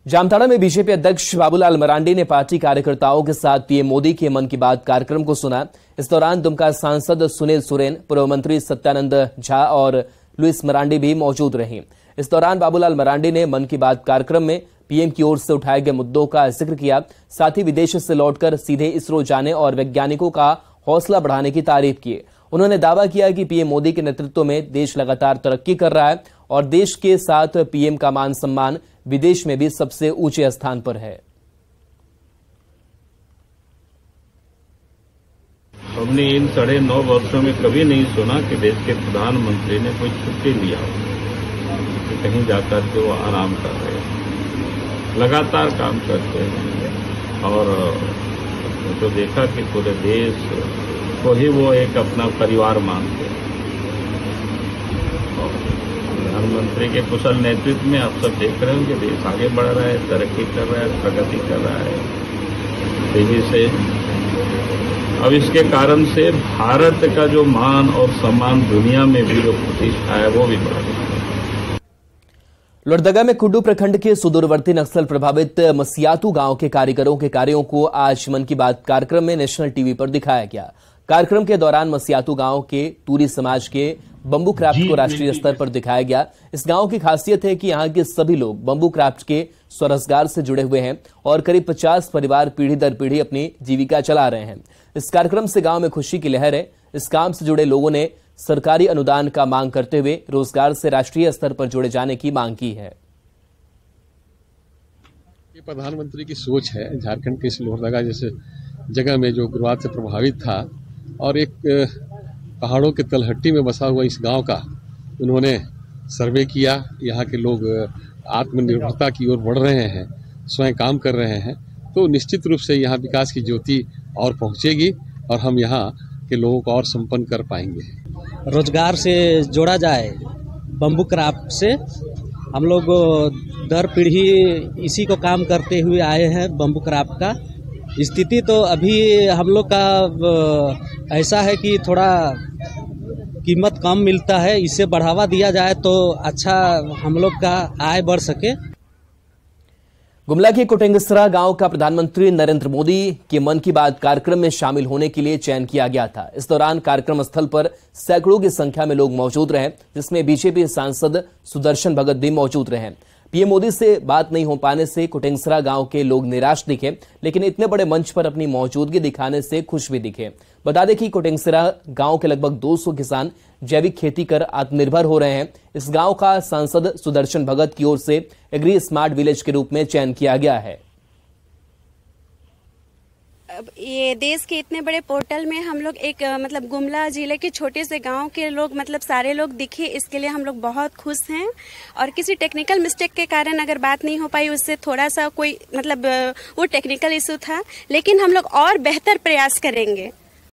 जामताड़ा में बीजेपी अध्यक्ष बाबूलाल मरांडी ने पार्टी कार्यकर्ताओं के साथ पीएम मोदी के मन की बात कार्यक्रम को सुना। इस दौरान दुमका सांसद सुनील सोरेन, पूर्व मंत्री सत्यानंद झा और लुइस मरांडी भी मौजूद रहीं। इस दौरान बाबूलाल मरांडी ने मन की बात कार्यक्रम में पीएम की ओर से उठाए गए मुद्दों का जिक्र किया। साथ ही विदेश से लौटकर सीधे इसरो जाने और वैज्ञानिकों का हौसला बढ़ाने की तारीफ की। उन्होंने दावा किया कि पीएम मोदी के नेतृत्व में देश लगातार तरक्की कर रहा है और देश के साथ पीएम का मान सम्मान विदेश में भी सबसे ऊंचे स्थान पर है। हमने इन 9.5 वर्षों में कभी नहीं सुना कि देश के प्रधानमंत्री ने कोई छुट्टी लिया हो कि कहीं जाकर के वो आराम कर रहे हैं। लगातार काम करते हैं और तो देखा कि पूरे देश को ही वो एक अपना परिवार मानते हैं। प्रधानमंत्री के कुशल नेतृत्व में आप सब देख रहे होंगे देश आगे बढ़ रहा है, तरक्की कर रहा है, प्रगति कर रहा है तेजी से। अब इसके कारण से भारत का जो मान और सम्मान दुनिया में भी जो प्रतिष्ठा है वो भी बढ़ रही है। लोहरदगा में कुड्डू प्रखंड के सुदूरवर्ती नक्सल प्रभावित मसियातू गांव के कारीगरों के कार्यों को आज मन की बात कार्यक्रम में नेशनल टीवी पर दिखाया गया। कार्यक्रम के दौरान मसियातू गांव के टूरी समाज के बंबू क्राफ्ट को राष्ट्रीय स्तर पर दिखाया गया। इस गांव की खासियत है कि यहां के सभी लोग बंबू क्राफ्ट के स्वरोजगार से जुड़े हुए हैं और करीब 50 परिवार पीढ़ी दर पीढ़ी अपनी जीविका चला रहे हैं। इस कार्यक्रम से गांव में खुशी की लहर है। इस काम से जुड़े लोगों ने सरकारी अनुदान का मांग करते हुए रोजगार से राष्ट्रीय स्तर पर जुड़े जाने की मांग की है। ये प्रधानमंत्री की सोच है। झारखंड के इस लोहरदगा जैसे जगह में जो उग्रवाद से प्रभावित था और एक पहाड़ों के तलहट्टी में बसा हुआ इस गांव का उन्होंने सर्वे किया। यहाँ के लोग आत्मनिर्भरता की ओर बढ़ रहे हैं, स्वयं काम कर रहे हैं, तो निश्चित रूप से यहाँ विकास की ज्योति और पहुँचेगी और हम यहाँ के लोगों को और संपन्न कर पाएंगे। रोजगार से जोड़ा जाए बम्बू क्राफ्ट से। हम लोग दर पीढ़ी इसी को काम करते हुए आए हैं। बम्बू क्राफ्ट का स्थिति तो अभी हम लोग का ऐसा है कि थोड़ा कीमत कम मिलता है। इसे बढ़ावा दिया जाए तो अच्छा हम लोग का आय बढ़ सके। गुमला के कोटेंगसरा गांव का प्रधानमंत्री नरेंद्र मोदी के मन की बात कार्यक्रम में शामिल होने के लिए चयन किया गया था। इस दौरान कार्यक्रम स्थल पर सैकड़ों की संख्या में लोग मौजूद रहे, जिसमें बीजेपी सांसद सुदर्शन भगत भी मौजूद रहे। पीएम मोदी से बात नहीं हो पाने से कोटेंगसरा गांव के लोग निराश दिखे, लेकिन इतने बड़े मंच पर अपनी मौजूदगी दिखाने से खुश भी दिखे। बता दें कि कोटेंगसरा गांव के लगभग 200 किसान जैविक खेती कर आत्मनिर्भर हो रहे हैं। इस गांव का सांसद सुदर्शन भगत की ओर से एग्री स्मार्ट विलेज के रूप में चयन किया गया है। अब ये देश के इतने बड़े पोर्टल में हम लोग एक गुमला जिले के छोटे से गांव के लोग सारे लोग दिखे, इसके लिए हम लोग बहुत खुश हैं। और किसी टेक्निकल मिस्टेक के कारण अगर बात नहीं हो पाई, उससे थोड़ा सा कोई वो टेक्निकल इशू था, लेकिन हम लोग और बेहतर प्रयास करेंगे।